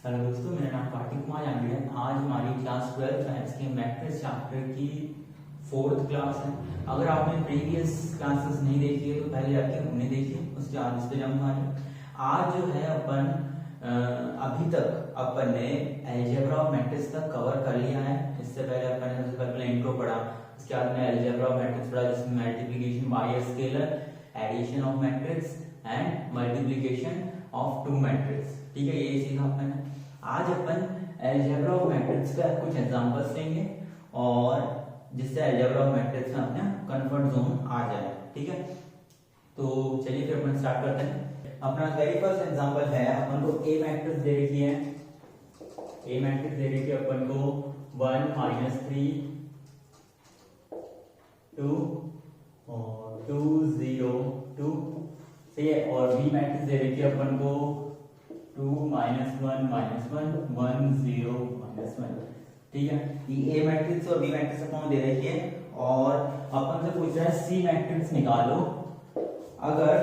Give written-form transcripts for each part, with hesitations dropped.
Hello दोस्तों, मेरा नाम कार्तिक कुमार जांगड़ी है। आज हमारी क्लास 12 मैथ्स के मैट्रिक्स चैप्टर की 4th क्लास है। अगर आपने प्रीवियस क्लासेस नहीं देखी है तो पहले जाके उन्हें देखिए, उसके बाद इस पे जंप मारिए। आज जो है अपन अभी तक अपन ने अलजेब्रा ऑफ मैट्रिक्स तक कवर कर लिया है। इससे पहले अपन ने सबसे पहले इंट्रो पढ़ा, उसके बाद में अलजेब्रा ऑफ मैट्रिक्स पढ़ा जिसमें multiplication by a scalar, addition of matrix and multiplication of two matrix. ठीक है, ये सीखा अपन ने। आज अपन अलजेब्रा ऑफ मैट्रिक्स का कुछ एग्जांपल्स लेंगे और जिससे अलजेब्रा ऑफ मैट्रिक्स में अपने कंफर्ट जोन आ जाए। ठीक है, तो चलिए फिर अपन स्टार्ट करते हैं। अपना वेरी फर्स्ट एग्जांपल है, अपन को ए मैट्रिक्स दे रखी है। ए मैट्रिक्स दे रखी है अपन को 1 -3 2 और 2 0 2। ठीक है, और बी मैट्रिक्स दे रखी है अपन को 2 -1 -1 1 0 -1। ठीक है, ये ए मैट्रिक्स और बी मैट्रिक्स अपन दे रखी है और अपन से पूछ रहा है सी मैट्रिक्स निकालो। अगर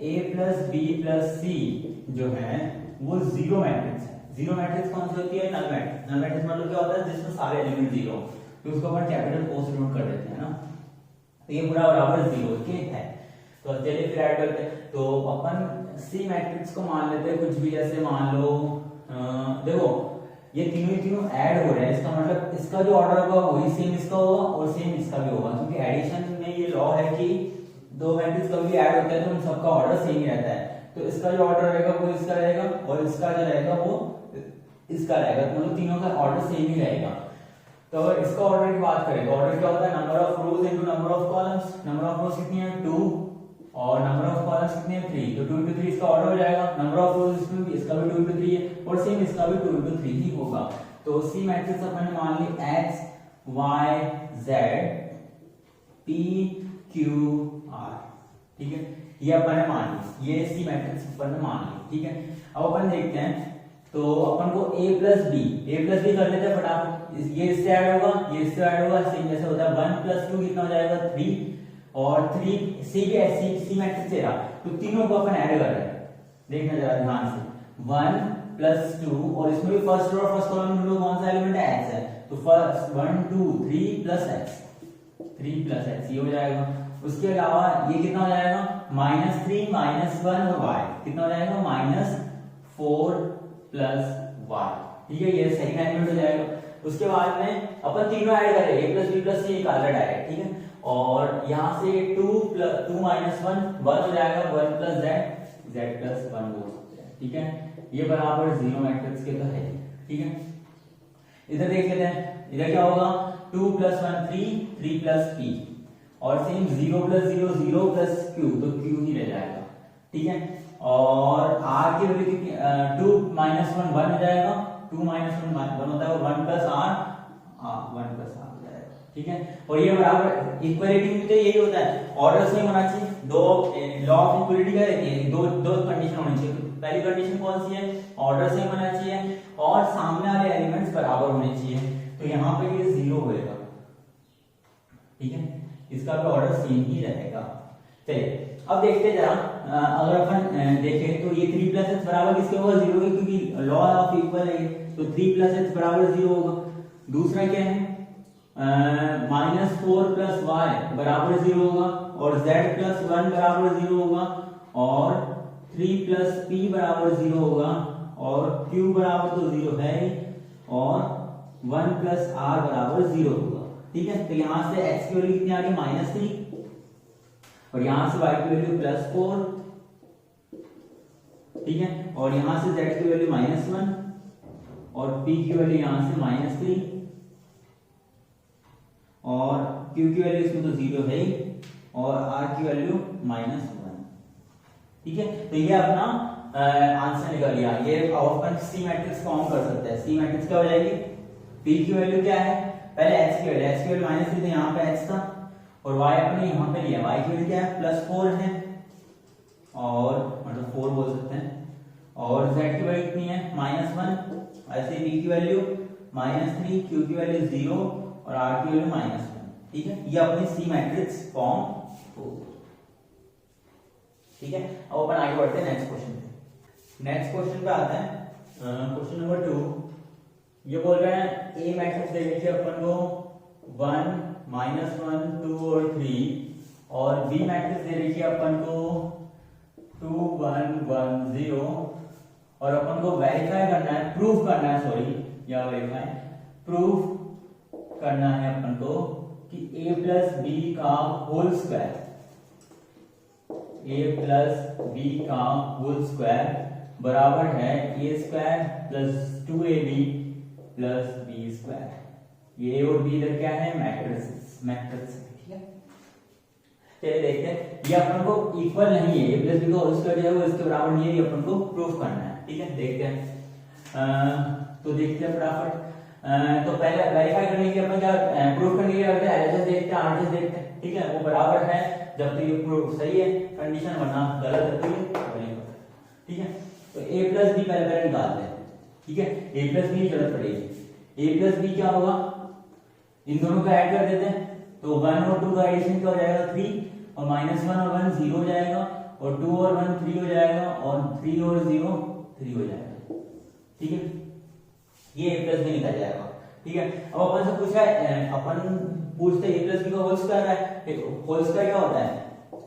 a प्लस बी प्लस सी जो है वो जीरो मैट्रिक्स है। जीरो मैट्रिक्स कौन सी होती है? Null matrix. नल मैट्रिक्स मतलब क्या होता है? जिसमें सारे एलिमेंट जीरो हो, तो उसको अपन कैपिटल ओ से डिनोट कर देते हैं ना। तो ये पूरा बराबर जीरो के है। तो चलिए फिर ऐड करते हैं। तो अपन सी मैट्रिक्स को मान लेते हैं कुछ भी, जैसे मान लो देखो ये तीनों ऐड हो रहे हैं, इसका मतलब इसका जो ऑर्डर होगा वही सेम इसका होगा और सेम इसका भी होगा, क्योंकि एडिशन में ये लॉ है कि दो मैट्रिक्स कभी भी ऐड होते हैं तो उन सबका ऑर्डर सेम ही रहता है। तो इसका जो ऑर्डर रहेगा वो इसका रहेगा और इसका जो रहेगा वो इसका रहेगा, तो मतलब तीनों का ऑर्डर सेम ही रहेगा। तो अगर इसका ऑर्डर की बात करें तो ऑर्डर क्या होता है? Number of rose into number of columns. Number of रोज कितनी है? 2 और नंबर ऑफ कॉलम्स कितने हैं? 3। तो 2 into 3 इसका ऑर्डर हो जाएगा। नंबर ऑफ रोज इसमें भी इसका भी 2 into 3 है और सेम इसका भी 2 into 3 ही होगा। तो सी मैट्रिक्स अपन ने मान ली x y z p q r। ठीक है, ये अपन ने मान ली, ये सी मैट्रिक्स अपन ने मान ली। ठीक है, अब अपन देखते हैं। तो अपन को a प्लस बी कर लेते हैं फटाफट। ये इससे ऐड होगा, ये इससे ऐड होगा, सेम जैसे होता है 1 + 2 कितना हो जाएगा? 3 और 3 सी मैट्रिक्स से रहा, तो तीनों को अपन ऐड कर रहे हैं। देखना जरा ध्यान से, 1 + 2 और इसमें भी फर्स्ट रो और फर्स्ट कॉलम में कौन सा एलिमेंट है? x है। तो फर्स्ट 1 2 3 + x, 3 + x ये हो जाएगा। उसके अलावा ये कितना हो जाएगा? -3 -1 और y कितना हो जाएगा? -4 + y। ठीक है, ये सेकंड एलिमेंट हो जाएगा। उसके बाद में अपन तीनों ऐड करें, a + b + c निकाल डायरेक्ट। ठीक है, और यहां से 2 - 1 हो जाएगा, 1 + z + 1 बोल सकते हैं। ठीक है, ये बराबर जीरो मैट्रिक्स के तो है। ठीक है, इधर देख लेते हैं, इधर क्या होगा? 2 + 1 3 + p और सेम 0 + 0 0 + q, तो q ही रह जाएगा। ठीक है, और r की वैल्यू कितनी? 2 - 1 1 हो जाएगा, 2 - 1 1 होता है, 1 + r 1 + r हो जाएगा। ठीक है, और ये बराबर इक्वालिटी में तो यही होता है, ऑर्डर सेम होना चाहिए। दो लॉ ऑफ इक्वालिटी क्या रहती है? दो कंडीशन होनी चाहिए। पहली कंडीशन कौन सी है? ऑर्डर सेम होना चाहिए और सामने वाले एलिमेंट्स बराबर होने चाहिए। तो यहाँ पे ये 0 होएगा। ठीक है, इसका भी ऑर्डर सेम ही रहेगा। चलिए अब देखते हैं जरा, अगर अपन देखें तो ये 3 + x बराबर किसके होगा? 0 के, क्योंकि लॉ ऑफ इक्वल है। तो 3 + x बराबर 0 होगा। दूसरा क्या है? -4 + y बराबर 0 होगा और z + 1 बराबर 0 होगा और 3 + p बराबर 0 होगा और q बराबर तो 0 है ही और 1 + r बराबर 0 होगा। ठीक है, तो यहां से x की वैल्यू कितनी आ गई? -3 और यहां से y की वैल्यू +4। ठीक है, और यहां से z की वैल्यू -1 और p की वैल्यू यहां से -3 और q की वैल्यू इसमें तो 0 है ही और r की वैल्यू -1। ठीक है, तो ये अपना आंसर निकल गया। ये अपन सी मैट्रिक्स फॉर्म कर सकते हैं। सी मैट्रिक्स क्या हो जाएगी? p की वैल्यू क्या है? पहले x की वैल्यू -3 तो यहाँ पे x था और y अपने यहाँ पे लिया, y की वैल्यू क्या है? +4 है और मतलब 4 बोल सकते हैं और z की वैल्यू कितनी है? -1। ऐसे p की वैल्यू -3, q की वैल्यू 0 और r की वैल्यू -1। ठीक है, ये अपनी सी मैट्रिक्स फॉर्म हो। ठीक है, अब अपन आगे बढ़ते हैं नेक्स्ट क्वेश्चन पे। नेक्स्ट क्वेश्चन पे आते हैं। क्वेश्चन नंबर 2 ये बोल रहे हैं ए मैट्रिक्स दे रखी है अपन को 1 -1 2 और 3 और बी मैट्रिक्स दे रखी है अपन को 2 1 1 0 और अपन को वेरीफाई करना है, प्रूफ करना है, सॉरी या वेरीफाई प्रूफ करना है अपन को कि a प्लस बी का होल स्क्वायर बराबर है a square plus 2ab plus B square. ये a और b इधर क्या है, मैट्रिक्स, ठीक है। चलिए देखते हैं, ये अपन को इक्वल नहीं है, a प्लस बी का होल स्क्वायर जो है वो इसके बराबर नहीं है, ये अपन को प्रूफ करना है, ठीक है। देखते हैं, तो देखते हैं फटाफट। तो पहले वेरीफाई करने के लिए अपन क्या प्रूफ करने के लिए करते हैं, एलएचएस देखते हैं, आरएचएस देखते हैं, ठीक है। वो बराबर है जब तो ये प्रूफ सही है कंडीशन, वरना गलत होती है, ठीक है। तो a प्लस बी पहले निकालते हैं, ठीक है। a प्लस बी की जरूरत पड़ेगी, a प्लस बी क्या होगा, इन दोनों को ऐड कर देते हैं, तो 1 और 2 का एडिशन क्या हो जाएगा 3 और -1 और 1 0 हो जाएगा और 2 और 1 3 हो जाएगा और 3 और 0 3 हो जाएगा, ठीक है। ये a प्लस बी निकल जाएगा, ठीक है। अब अपन से पूछा है, अपन पूछते a प्लस बी का होल स्क्वायर है, होल स्क्वायर क्या होता है,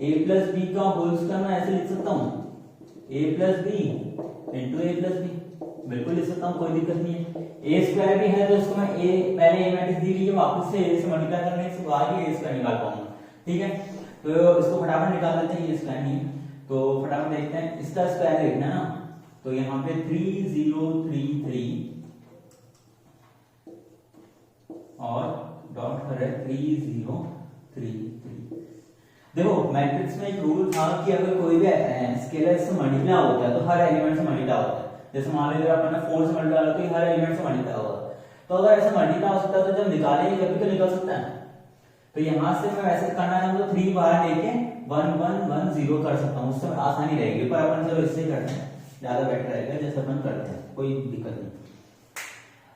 a प्लस बी का होल स्क्वायर मैं ऐसे लिख सकता हूँ a plus B into a plus B, बिल्कुल लिख सकता हूँ, कोई दिक्कत नहीं है। a स्क्वायर भी है तो इसको मैं a पहले a मैट्रिक्स दी लीजिए, वापस से a से मल्टीप्लाई करने से बाद ही a स्क्वायर निकाल पाऊंगा, ठीक है। तो इसको फटाफट निकाल लेते हैं, ये स्क्वायर नहीं, तो फटाफट देखते हैं, इसका स्क्वायर देखना है ना, तो यहाँ पे 3033 और डॉट कर रहे 3033। देखो मैट्रिक्स में एक रूल था कि अगर कोई भी स्केलर से मल्टीप्लाई होता है तो हर एलिमेंट से मल्टीप्लाई होता है। जैसे मान लीजिए अपन ने 4 से मल्टीप्लाई किया तो हर एलिमेंट से मल्टीप्लाई होगा, तो अगर ऐसा मल्टीप्लाई हो सकता है तो जब निकालेंगे जब भी तो निकल सकता है। तो यहाँ से मैं वैसे करना चाहूँ तो 3 बाहर लेके 1 1 1 0 कर सकता हूँ, उससे आसानी रहेगी, पर अपन चलो इससे करते हैं, ज्यादा बेटर रहेगा जैसे अपन करते हैं, कोई दिक्कत नहीं।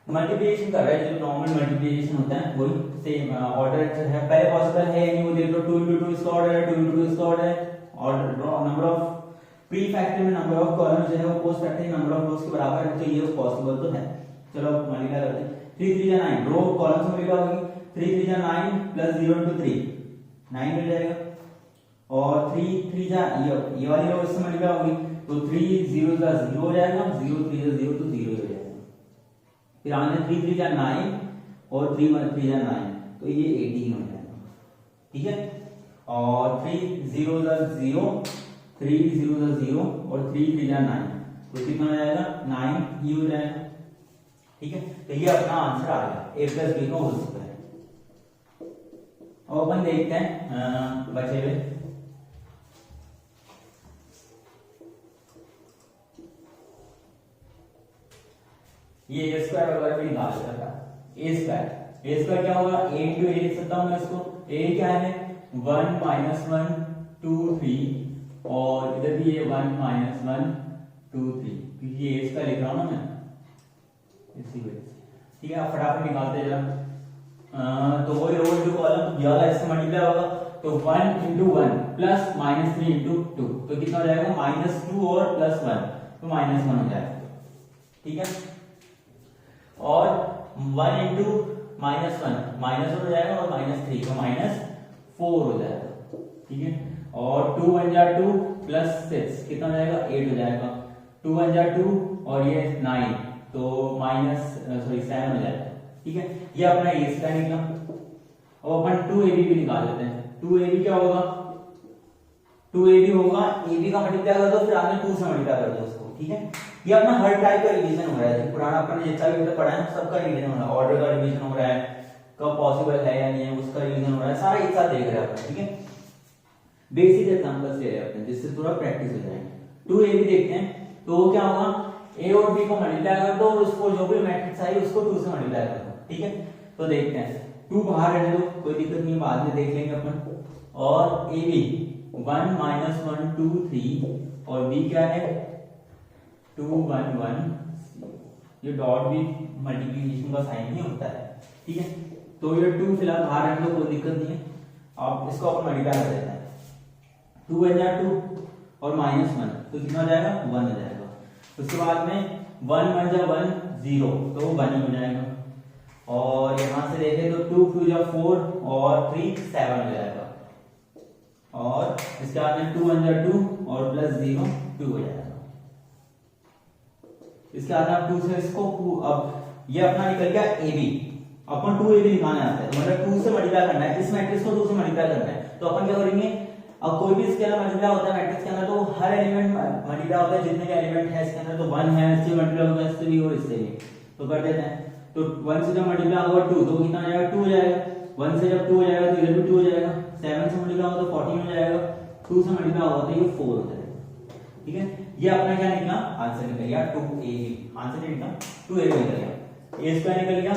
मल्टीप्लिकेशन कर रहे हैं, जो नॉर्मल मल्टीप्लिकेशन होता है वही सेम ऑर्डर है, पहले पॉसिबल है नहीं, वो देख लो 2 into 2 इसका ऑर्डर है, 2 into 2 इसका ऑर्डर है, और नंबर ऑफ प्री फैक्टर में नंबर ऑफ कॉलम जो है वो पोस्ट फैक्टर नंबर ऑफ रोज के बराबर है, तो ये पॉसिबल तो है। चलो मल्टीप्लाई करते हैं, 3 3 9 रो कॉलम से मल्टीप्लाई होगी, 3 3 9 प्लस 0 into 3 9 मिल जाएगा, और 3 3 ये वाली रो इससे मल्टीप्लाई होगी तो 3 0 0 हो जाएगा, 0 3 0 तो 0 हो जाएगा। फिर आने 3 3 9 और 3 1 3 9 तो ये 18 हो जाएगा, ठीक है। और 3 0 0 3 0 0 और 3 3 9 तो कितना हो जाएगा 9 ही हो जाएगा, ठीक है। तो ये अपना आंसर आ गया, a प्लस बी का होल स्क्वायर। अब अपन देखते हैं बचे हुए, ये a स्क्वायर वगैरह भी निकाल सकता था, a स्क्वायर क्या होगा, a into a लिख सकता हूं मैं इसको, a क्या है 1 -1 2 3 और इधर भी ये 1 -1 2 3, क्योंकि ये a स्क्वायर लिख रहा हूं ना मैं इसी वजह से, ठीक है। आप फटाफट निकालते जरा, तो वही रो इंटू कॉलम ज्यादा इससे मल्टीप्लाई होगा तो 1 into 1 प्लस -3 into 2 तो कितना हो जाएगा -2 और +1 तो -1 हो जाएगा, ठीक है। और 1 into -1 -1 हो जाएगा और -3 तो -4 हो जाएगा, ठीक है। और 2 1 जा 2 प्लस 6 कितना हो जाएगा 8 हो जाएगा, 2 1 जा 2 और ये 9 तो -7 हो जाएगा, ठीक है। ये अपना a स्क्वायर निकला। और अपन 2ab भी निकाल लेते हैं, 2ab क्या होगा, 2ab होगा ab का मल्टीप्लाई कर दो फिर आगे 2 से मल्टीप्लाई कर दो उसको, ठीक है। ये अपना हर टाइप का रिवीजन हो रहा है, पुराना अपन ने जितना भी पढ़ा है सबका रिवीजन हो रहा है, ऑर्डर का रिवीजन हो रहा है, कब पॉसिबल है या नहीं है उसका रिवीजन हो रहा है, सारा एक साथ देख रहे हैं अपन, ठीक है। बेसिक एग्जांपल्स ले रहे हैं अपन जिससे थोड़ा प्रैक्टिस हो जाएगी। 2ab देखते हैं, तो क्या होगा a और b को मल्टीप्लाई कर दो और उसको जो भी मैट्रिक्स आई उसको 2 से मल्टीप्लाई कर दो, ठीक है। तो देखते हैं 2 बाहर रहने दो, कोई दिक्कत नहीं, बाद में देख लेंगे अपन। और ab 1 -1 2 3 और b क्या है 2 1 1, ये डॉट भी मल्टीप्लिकेशन का साइन ही होता है, ठीक है। तो ये 2 फिलहाल बाहर रहने दो, कोई दिक्कत नहीं है। अब इसको अपन मल्टीप्लाई कर देते हैं, 2 1 जा 2 और -1 तो कितना हो जाएगा 1 हो जाएगा। उसके बाद में 1 1 जा 1 0 तो वो 1 ही हो जाएगा। और यहां से देखें तो 2 2 जा 4 और 3 7 हो जाएगा। और इसके बाद में 2 1 जा 2 और प्लस 0 2 हो जाएगा। इसके बाद आप 2 से इसको अब ये अपना निकल गया ए बी। अपन 2ab निकालना आता है तो मतलब 2 से मल्टीप्लाई करना है, इस मैट्रिक्स को 2 से मल्टीप्लाई करना है। तो अपन क्या करेंगे, अब कोई भी स्केलर मल्टीप्लाई होता है मैट्रिक्स के अंदर तो हर एलिमेंट मल्टीप्लाई होता है, जितने भी एलिमेंट है इसके अंदर तो 1 है, इससे मल्टीप्लाई होगा इससे भी और इससे भी, तो कर देते हैं। तो 1 से जब मल्टीप्लाई होगा 2 तो कितना हो जाएगा 2 हो जाएगा। 1 से जब 2 हो जाएगा तो इधर भी 2 हो जाएगा। 7 से मल्टीप्लाई होगा तो 14 हो जाएगा। 2 से मल्टीप्लाई होगा तो ये 4 हो जाएगा। ठीक है, ये अपना क्या निकला, आंसर निकल गया 2ab। आंसर निकला 2ab निकल गया। ए स्क्वायर निकल गया,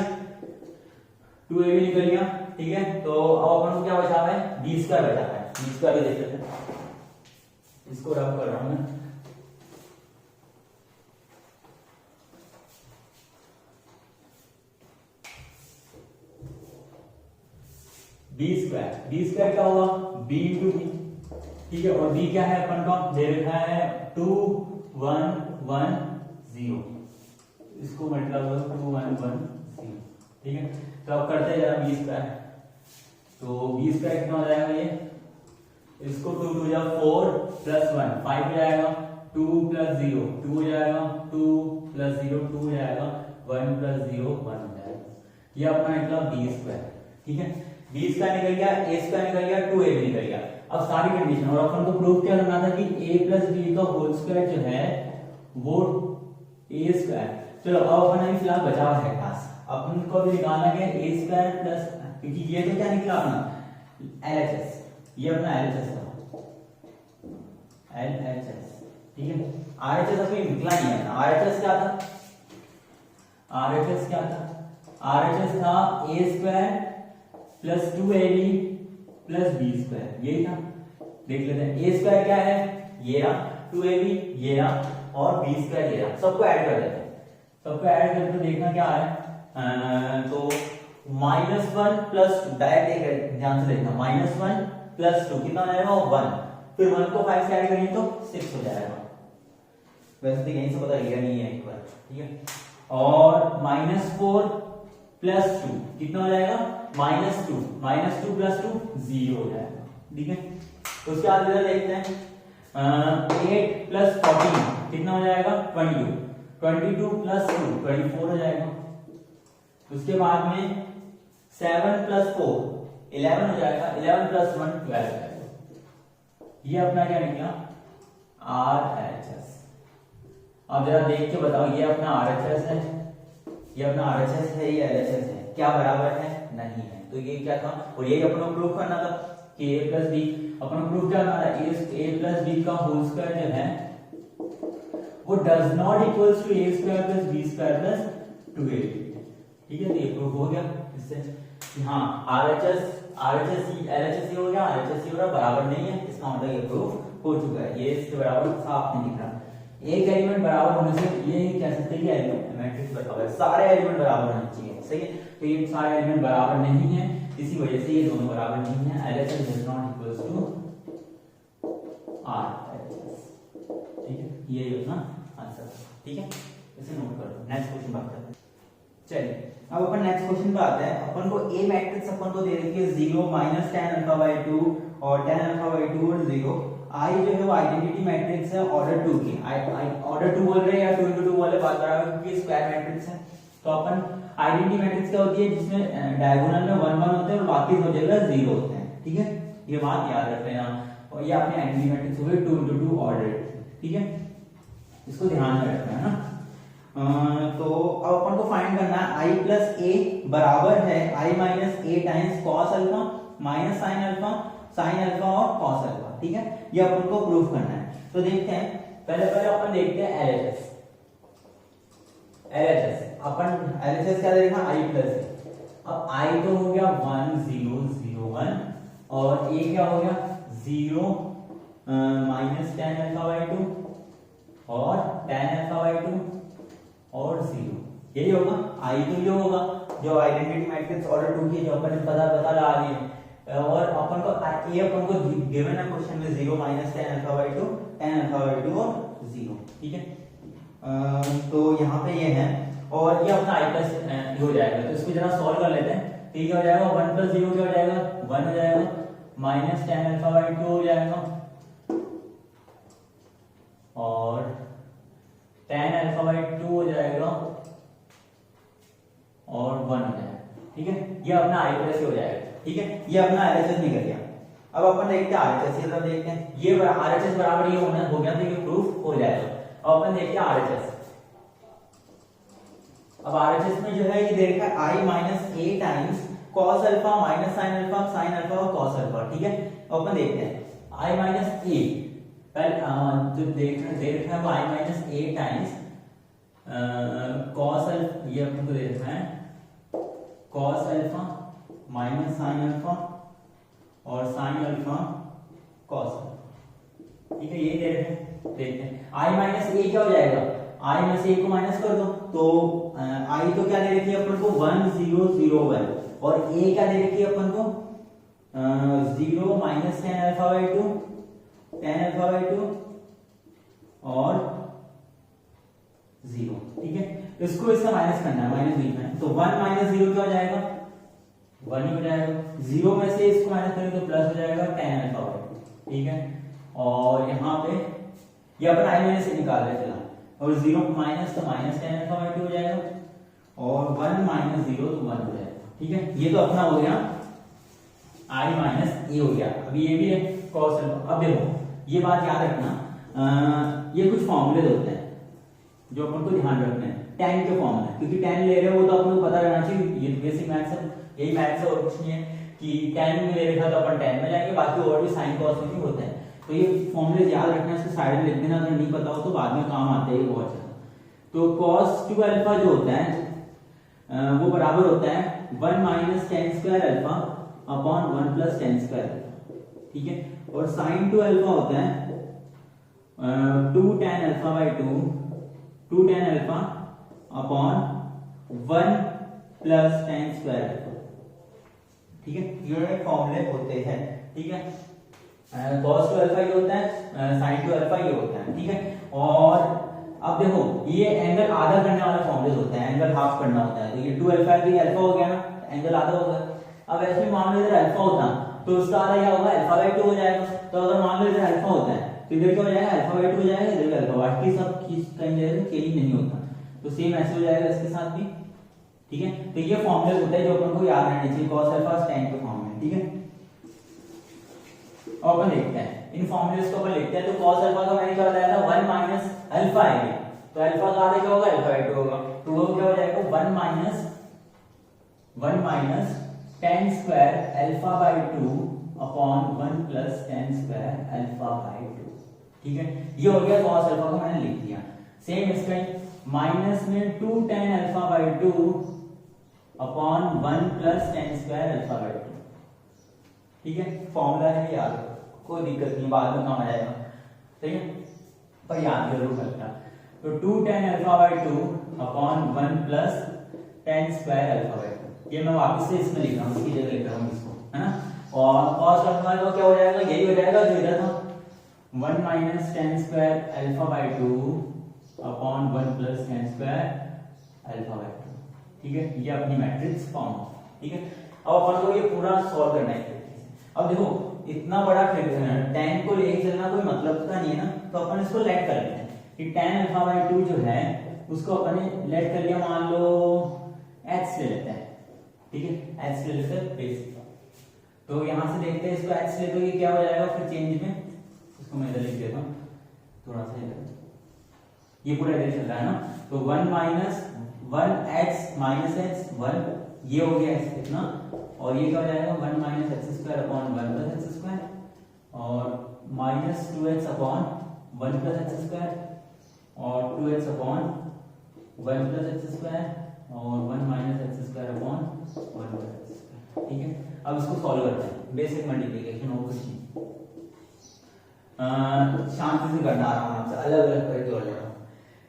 2ab निकल गया। ठीक है, तो अब अपन को क्या बचा है, बी स्क्वायर बचा है। बी स्क्वायर भी देख लेते हैं, इसको रब कर रहा हूं मैं। बी स्क्वायर क्या होगा, बी इंटू बी। ठीक है, और बी क्या है अपन का दे रखा है 2 1 1 0, इसको मतलब 2 1 1 0। ठीक है, तो अब करते जरा बी स्क्वायर। तो बी स्क्वायर कितना हो जाएगा, ये इसको 2 2 जा 4 प्लस 1 5 हो जाएगा। 2 प्लस 0 2 हो जाएगा। 2 प्लस 0 2 हो जाएगा। 1 प्लस 0 1 हो जाएगा। ये अपना निकला बी स्क्वायर। ठीक है, बी स्क्वायर निकल गया, ए स्क्वायर निकल गया, 2ab निकल गया। अब सारी कंडीशन, और अपन को प्रूफ क्या करना था कि a प्लस बी का होल स्क्वायर जो है वो ए स्क्वायर। चलो अब अपन अभी फिलहाल बचा हुआ है क्लास, अपन को भी निकालना है ए स्क्वायर प्लस, क्योंकि ये तो क्या निकला अपना एलएचएस, ये अपना एलएचएस था, एलएचएस। ठीक है, आरएचएस अभी निकला नहीं है। आरएचएस क्या था, आरएचएस क्या था, आरएचएस था a square plus 2ab plus B square, यही था। देख लेते हैं, ए स्क्वायर क्या है, ये रहा, 2ab ये रहा, और बी स्क्वायर ये रहा। सबको ऐड कर देते हैं, सबको ऐड करके देखना क्या है। तो -1 प्लस, डायरेक्ट ध्यान से देखना, -1 प्लस 2 कितना हो जाएगा 1, फिर 1 को 5 से ऐड करेंगे तो 6 हो जाएगा। वैसे तो यहीं से पता लगा नहीं है एक बार। ठीक है, और -4 प्लस 2 कितना हो जाएगा -2 प्लस 2 0 हो जाएगा। ठीक है, तो उसके बाद इधर देखते हैं 8 प्लस 14 कितना हो जाएगा 22, 22 प्लस 2 24 हो जाएगा। उसके बाद में 7 प्लस 4 11 हो जाएगा। 11 प्लस 1 12 हो जाएगा। ये अपना क्या निकला RHS। अब जरा देख के बताओ, ये अपना RHS है, ये अपना RHS है, ये LHS है, क्या बराबर है, नहीं है। तो ये क्या था, और यही अपना प्रूफ करना था कि a प्लस बी, अपना प्रूफ क्या करना था, a प्लस बी का होल स्क्वायर जो है वो does not equals to a square plus b square plus 2ab। ठीक है, तो ये प्रूफ हो गया इससे। हाँ, RHS LHS हो गया, RHS हो गया, बराबर नहीं है, इसका मतलब ये प्रूफ हो चुका है। ये इसके बराबर साफ नहीं दिख रहा। एक एलिमेंट बराबर होने से ये कह सकते हैं कि एलिमेंट मैट्रिक्स बराबर है, सारे एलिमेंट बराबर होने चाहिए। सही है, तो ये सारे एलिमेंट बराबर नहीं है, इसी वजह से ये दोनों बराबर नहीं है। LHS does not equals to RHS। ठीक है, ये अपना आंसर। ठीक है, इसे नोट कर लो। नेक्स्ट क्वेश्चन बात करते हैं। चलिए अब अपन नेक्स्ट क्वेश्चन पे आते हैं। अपन को ए मैट्रिक्स अपन को दे रखी है 0 -tan α/2 और tan α/2 और 0। आई जो है वो आइडेंटिटी मैट्रिक्स है ऑर्डर 2 की। ऑर्डर 2 बोल रहे हैं या 2 × 2 वाले बात बराबर, क्योंकि स्क्वायर मैट्रिक्स है। तो अपन आइडेंटिटी मैट्रिक्स क्या होती है, जिसमें डायगोनल में 1 1 होते हैं और बाकी सब जगह 0 होते हैं। ठीक है, ये बात याद रख लेना। और ये अपनी आइडेंटिटी मैट्रिक्स हो गई 2 × 2 ऑर्डर। ठीक है, इसको ध्यान में रखना है ना। तो अब अपन को फाइंड करना है i प्लस a बराबर है i minus a times cos alpha minus sine alpha और कॉस अल्फा। ठीक है, ये अपन को प्रूफ करना है। तो देखते हैं, पहले अपन देखते हैं LHS। अपन LHS क्या देखा, i प्लस a। अब i तो हो गया 1 0 0 1 और a क्या हो गया 0 माइनस tan α/2 और tan α/2 और 0। यही होगा i, तो ये होगा जो आइडेंटिटी मैट्रिक्स ऑर्डर 2 की जो अपन ने पता लगा ली है। और अपन को ये अपन को गिवन है क्वेश्चन में 0 -tan α/2 tan α/2 और 0। ठीक है, तो यहाँ पे ये है और ये अपना आई प्लस हो जाएगा। तो इसको जरा सॉल्व कर लेते हैं। तो ये क्या हो जाएगा, 1 + 0 क्या हो जाएगा, 1 हो जाएगा, माइनस tan α/2 हो जाएगा और tan α/2 हो जाएगा और 1 हो जाएगा। ठीक है, ये अपना आई प्लस हो जाएगा। ठीक है, ये अपना आरएचएस निकल गया। अब अपन देखते हैं आरएचएस, ये सब देखते हैं। ये आरएचएस बराबर ये होना हो गया तो ये प्रूफ हो जाएगा। अब अपन देखते हैं आरएचएस। अब आरएचएस में जो है ये दे रखा है i - a times cos alpha minus sin alpha sin alpha और cos अल्फा। ठीक है, अब अपन देखते हैं i - a पहले जो दे रखा है वो i - a times cos alpha, ये अपन को दे रखा है cos alpha minus sin alpha और sin अल्फा cos अल्फा। ठीक है, ये दे रखे हैं, देखते हैं i - a क्या हो जाएगा, i में से a को माइनस कर दो तो i तो क्या दे रखी है अपन को 1 0 0 1 और a क्या दे रखी है अपन को 0 माइनस tan α/2 और 0। ठीक है, इसको इसका माइनस करना है, माइनस बीच में, तो 1 - 0 क्या हो जाएगा, 1 ही हो जाएगा। 0 में से इसको माइनस करेंगे तो प्लस हो जाएगा tan α/2। ठीक है, और यहाँ पे ये अपन i - से निकाल रहे हैं और 0 माइनस तो माइनस tan α/2 हो जाएगा और 1 - 0 तो 1 हो जाएगा। ठीक है, ये तो अपना हो गया i - a हो गया। अभी ये भी है cos अल्फा। अब देखो ये बात याद रखना, ये कुछ फॉर्मूले होते हैं जो अपन को ध्यान रखना है। tan के फॉर्मूले, क्योंकि tan ले रहे हो वो तो अपन को पता रहना चाहिए, ये बेसिक मैथ्स है, यही मैथ्स है और कुछ नहीं है कि tan में ले रखा तो अपन tan में जाएंगे, बाकी और भी sin cos भी होते हैं। तो ये फॉर्मूले याद रखना, इसको साइड में लिख देना, अगर नहीं पता हो तो बाद में काम आते हैं बहुत ज्यादा। तो cos2 अल्फा जो होता है वो बराबर होता है 1 - tan² alpha upon 1 + tan² alpha. ठीक है, और sin2 अल्फा होता है 2 tan α/2 2 tan alpha upon 1 + tan² alpha. ठीक है, ये फॉर्मूले होते हैं। ठीक है, cos2 अल्फा ये होता है, sin2 अल्फा ये होता है। ठीक है, और अब देखो ये एंगल आधा करने वाला फॉर्मूले होता है, एंगल हाफ करना होता है। तो ये 2 अल्फा भी अल्फा हो गया ना, एंगल आधा हो गया। अब ऐसे मान लो इधर अल्फा होता तो उसका आधा क्या होगा, α/2 हो जाएगा। तो अगर मान लो इधर अल्फा होता है तो इधर क्या हो जाएगा, α/2 हो जाएगा, इधर भी अल्फा। बाकी सब कहीं जगह चेंज नहीं होता, तो सेम ऐसे हो जाएगा इसके साथ भी। ठीक है, तो ये फॉर्मूले होते हैं जो अपन को याद रहने चाहिए, cos अल्फा tan के फॉर्मूले। ठीक है, और अपन देखते हैं इन फॉर्मूलेस को, अपन लिखते हैं। तो cos अल्फा का मैंने क्या बताया था, 1 - अल्फा है, तो अल्फा का आधा क्या होगा, α/2 होगा। तो वो क्या हो जाएगा 1 - tan² α/2 अपॉन 1 + tan² α/2। ठीक है, ये हो गया cos अल्फा को मैंने लिख दिया। सेम इसका माइनस में 2 tan α/2 अपॉन 1 + tan² α/2। ठीक है, फॉर्मूला है याद, कोई दिक्कत नहीं, बाद में काम आ जाएगा। ठीक है, पर याद जरूर रखना। तो 2 tan α/2 अपॉन 1 + tan² α/2। ये मैं वापस से इसमें लिख रहा हूँ, इसकी जगह लिख रहा हूँ इसको, है ना। और cos अल्फा का क्या हो जाएगा, यही हो जाएगा जो इधर था, 1 - tan² α/2 अपॉन 1 + tan² α/2। ठीक है, ये अपनी मैट्रिक्स फॉर्म। ठीक है, अब अपन को ये पूरा सॉल्व करना है। अब देखो इतना बड़ा tan को लेके चलना कोई मतलब का नहीं है ना, तो अपन इसको लेट कर लेते हैं कि tan α/2 जो है उसको अपन ने लेट कर लिया, मान लो h ले लेते हैं। ठीक है, h ले लेते हैं बेसिक। तो यहां से देखते हैं इसको h ले तो ये क्या हो जाएगा फिर चेंज में, इसको मैं इधर लिख देता हूं थोड़ा सा इधर, ये पूरा इधर चल रहा है ना। तो 1 - 1h - h 1, ये हो गया इतना, और ये क्या हो जाएगा 1 - h² अपॉन 1 + h² और -2h अपॉन 1 + h² और 2h अपॉन 1 + h² और 1 - h² अपॉन 1 + h²। ठीक है, अब इसको सॉल्व करते हैं, बेसिक मल्टीप्लिकेशन और कुछ नहीं, शांति से करना आ रहा हूं आपसे, अलग अलग करके कर ले रहा हूं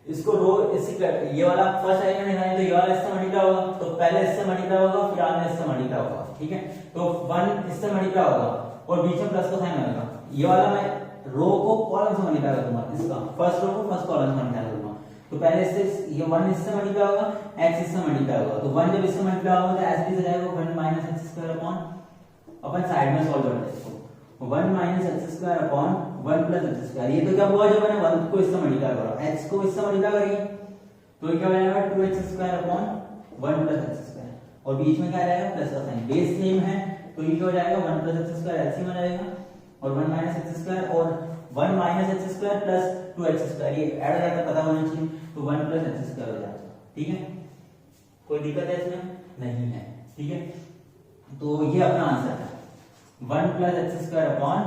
इसको। रो इससे ये वाला फर्स्ट एलिमेंट निकालेंगे तो ये वाला इससे मल्टीप्लाई होगा, तो पहले इससे मल्टीप्लाई होगा फिर बाद में इससे मल्टीप्लाई होगा। ठीक है, तो 1 इससे मल्टीप्लाई होगा और बीच में प्लस का साइन आएगा। ये वाला मैं रो को कॉलम से मल्टीप्लाई करूंगा, इसका फर्स्ट रो को फर्स्ट कॉलम से मल्टीप्लाई करूंगा। तो पहले इससे ये 1 इससे मल्टीप्लाई होगा, x इससे मल्टीप्लाई होगा, तो 1 जब इससे मल्टीप्लाई होगा तो ऐसे भी हो जाएगा 1 माइनस एक्स स्क्वायर अपॉन, अपन साइड में सॉल्व करते हैं इसको, 1 minus x square upon 1 plus x square. ये तो क्या हुआ जब मैंने 1 को इससे मल्टीप्लाई करा, x को इससे मल्टीप्लाई करेंगे तो ये क्या हो जाएगा 2x square upon 1 plus x square, और बीच में क्या आ जाएगा प्लस का साइन, बेस सेम है तो ये क्या हो जाएगा 1 प्लस एक्स स्क्वायर एलसीएम आ जाएगा, और 1 माइनस एक्स स्क्वायर और 1 minus x square plus 2x square ये ऐड हो जाता है, पता होना चाहिए, तो 1 प्लस एक्स स्क्वायर हो जाएगा। ठीक है, कोई दिक्कत है इसमें? नहीं है। ठीक है, तो ये अपना आंसर है 1 plus x square upon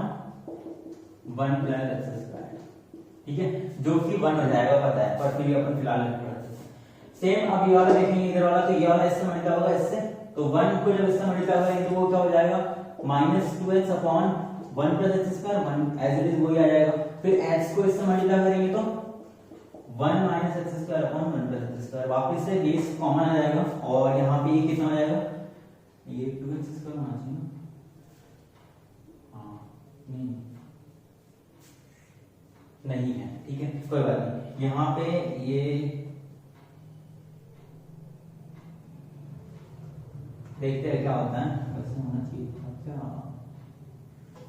1 plus x square. ठीक है, जो कि 1 हो जाएगा पता है, पर फिर अपन फिलहाल सेम अब ये वाला देखेंगे, इधर वाला तो ये वाला इससे मल्टीप्लाई होगा इससे, तो 1 को जब इससे मल्टीप्लाई करेंगे तो वो क्या हो जाएगा -2x upon 1 plus x square, 1 as it is वही आ जाएगा। फिर x को इससे मल्टीप्लाई करेंगे तो 1 minus x square upon 1 plus x square, वापस से बेस कॉमन आ जाएगा, और यहाँ पे ये कितना आ जाएगा, ये 2x स्क्वायर होना चाहिए ना, हाँ नहीं है। ठीक है, कोई बात नहीं, यहाँ पे ये देखते हैं क्या होता है, वैसे होना चाहिए था क्या,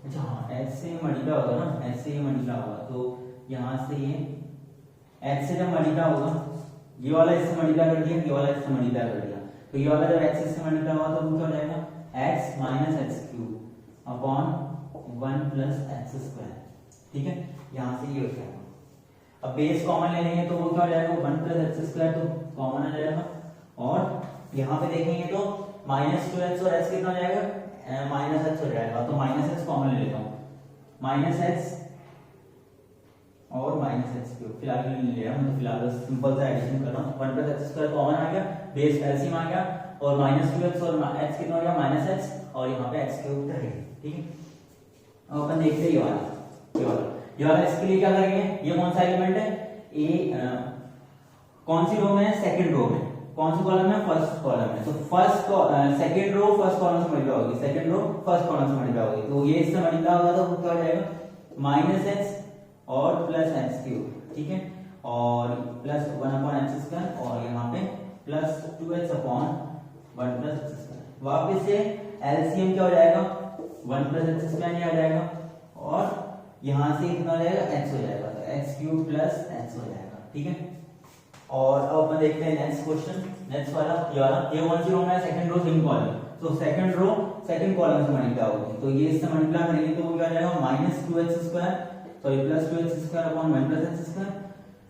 अच्छा हाँ h से मल्टीप्लाई होगा ना, h से ये मल्टीप्लाई होगा, तो यहाँ से ये h से जब मल्टीप्लाई होगा, ये वाला इससे मल्टीप्लाई कर दिया, ये वाला इससे मल्टीप्लाई कर दिया, तो ये वाला जब x से मल्टीप्लाई होगा तो क्या हो जाएगा x minus x cube upon 1 plus x square. ठीक है, यहाँ से ये हो जाएगा, अब बेस कॉमन ले लेंगे तो वो क्या हो जाएगा 1 प्लस एक्स स्क्वायर, तो कॉमन आ जाएगा, और यहाँ पे देखेंगे तो -2x और x कितना हो जाएगा -x हो जाएगा, तो -x कॉमन ले लेता हूँ, -x और -x क्यूब फिलहाल नहीं ले रहा हूँ, तो फिलहाल बस सिंपल सा एडिशन कर रहा हूँ, 1 प्लस एक्स स्क्वायर कॉमन आ गया, बेस एलसीएम आ गया, और -2x और x कितना हो गया -x, और यहाँ पे x क्यूब रहेगा। ठीक है, अब अपन देखते हैं ये वाला इसके लिए क्या करेंगे, ये कौन सा एलिमेंट है, ए कौन सी रो में है, सेकंड रो में, कौन सा कॉलम है, फर्स्ट कॉलम है, तो सेकंड रो फर्स्ट कॉलम से मल्टीप्लाई होगी, सेकंड रो फर्स्ट कॉलम से मल्टीप्लाई होगी, तो ये इससे मल्टीप्लाई होगा तो क्या हो जाएगा -x और प्लस एक्स क्यूब। ठीक है, और प्लस 1 अपॉन एक्स स्क्वायर, और यहाँ पे plus 2x upon 1 plus x square, वापस से एलसीएम क्या हो जाएगा 1 प्लस एक्स स्क्वायर ये आ जाएगा, और यहाँ से कितना हो जाएगा x हो जाएगा, तो x क्यूब प्लस x हो जाएगा। ठीक है, और अब अपन देखते हैं नेक्स्ट क्वेश्चन, नेक्स्ट वाला ये कौन सी रो में है, सेकंड रो सेकंड कॉलम, तो सेकंड रो सेकंड कॉलम से मल्टीप्लाई होगी, तो ये इससे मल्टीप्लाई करेंगे तो वो क्या आ जाएगा -2x square, sorry plus 2x square upon 1 plus x square,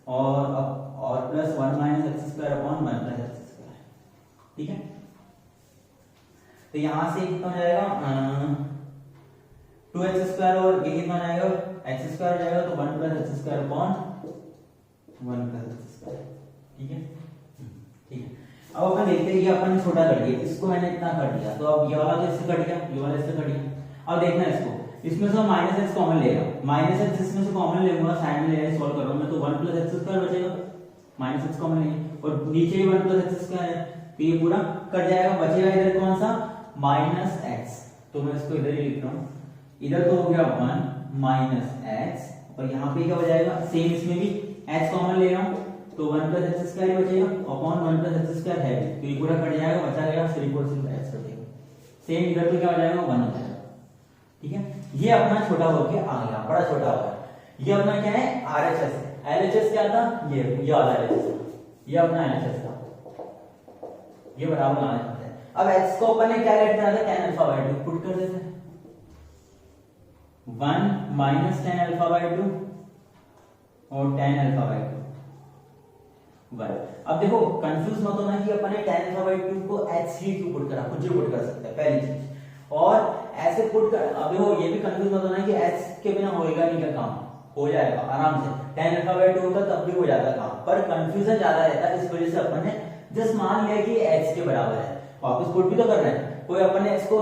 और plus 1 minus x square upon 1 plus x square. ठीक है, तो यहां से कितना हो जाएगा 2x स्क्वायर, और ये कितना हो जाएगा एक्स स्क्वायर हो जाएगा, तो 1 plus x square upon 1 plus x square. ठीक है, ठीक है, अब अपन देखते हैं, ये अपन ने छोटा कर दिया, इसको मैंने इतना कर दिया, तो अब ये वाला तो इससे कट गया, ये वाला इससे कट गया, अब देखना इसको, इसमें से -x कॉमन लेगा, -x इसमें से कॉमन लेऊंगा, साइड में लेके सॉल्व कर रहा हूं मैं, तो 1 प्लस एक्स स्क्वायर बचेगा, -x कॉमन लेंगे, और नीचे भी 1 प्लस एक्स स्क्वायर है, तो ये पूरा कट जाएगा, बचेगा इधर कौन सा -x, तो मैं इसको इधर ही लिख रहा हूं, इधर तो हो गया 1 -x, और यहाँ पे क्या हो जाएगा सेम, इसमें भी x कॉमन ले रहा हूं, तो 1 प्लस एक्स स्क्वायर बचेगा अपॉन 1 प्लस एक्स स्क्वायर है, तो ये पूरा कट जाएगा, बचा गया सिर्फ और सिर्फ x बचेगा, सेम इधर पे क्या हो जाएगा 1 हो जाएगा। ठीक है, ये अपना छोटा हो गया, आ गया बड़ा छोटा हो गया, ये अपना क्या है RHS, LHS क्या था, ये वाला LHS, ये अपना LHS था, ये बराबर आना चाहते हैं। अब x को अपन ने क्या लेट करना था, tan अल्फा बाय 2 पुट कर देते हैं, 1 माइनस tan अल्फा बाय 2 और tan अल्फा बाय 2 1। अब देखो कंफ्यूज मत होना कि अपन ने tan अल्फा बाय 2 को h ही क्यों पुट करा, कुछ भी पुट कर सकते हैं पहली चीज, और ऐसे पुट कर, अब देखो ये भी कंफ्यूज मत होना कि h के बिना होएगा नहीं क्या काम, हो जाएगा आराम से, tan अल्फा बाय 2 होता तब भी हो जाता काम, पर कंफ्यूजन ज्यादा रहता है, इस वजह से अपन ने जस्ट मान लिया कि h के बराबर है, वापस पुट भी तो कर रहे हैं, कोई अपन ने इसको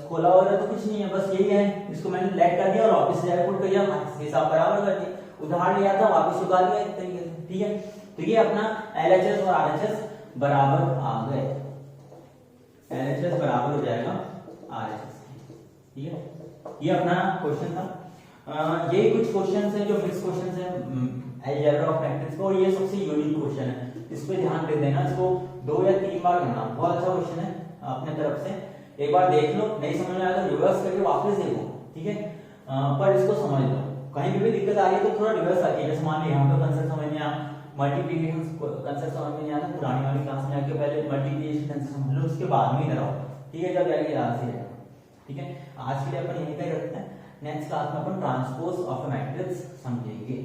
खोला वगैरह तो कुछ नहीं है, बस यही है, इसको मैंने लेट कर दिया और वापस से जाके पुट कर दिया, हिसाब बराबर कर दिया, उधार लिया था वापस चुका दिया इस तरीके से। ठीक है, तो ये अपना LHS और RHS बराबर आ गए, LHS बराबर हो जाएगा RHS। ठीक है, ये अपना क्वेश्चन था, ये कुछ क्वेश्चन है जो मिक्स क्वेश्चन है, अलजेब्रा ऑफ मैट्रिक्स को, और ये सबसे यूनिक क्वेश्चन है, इस पे ध्यान दे देना, इसको 2 या 3 बार करना, बहुत अच्छा क्वेश्चन है अपने तरफ से, एक बार देख लो, नहीं समझ में आया तो रिवर्स करके वापस देखो, ठीक है, पर इसको समझ लो, कहीं भी दिक्कत आ रही है तो थोड़ा रिवर्स आती है, जैसे मान लो यहाँ पे कंसेप्ट समझ में आया, मल्टीप्लिकेशन कंसेप्ट समझ में नहीं आया, पुरानी वाली क्लास में आके पहले मल्टीप्लिकेशन कंसेप्ट समझ लो, उसके बाद में इधर आओ, ठीक है, जब जाके याद से जाएगा, ठीक है। आज के लिए अपन यहीं तक रखते हैं, नेक्स्ट क्लास में अपन ट्रांसपोज ऑफ मैट्रिक्स समझेंगे।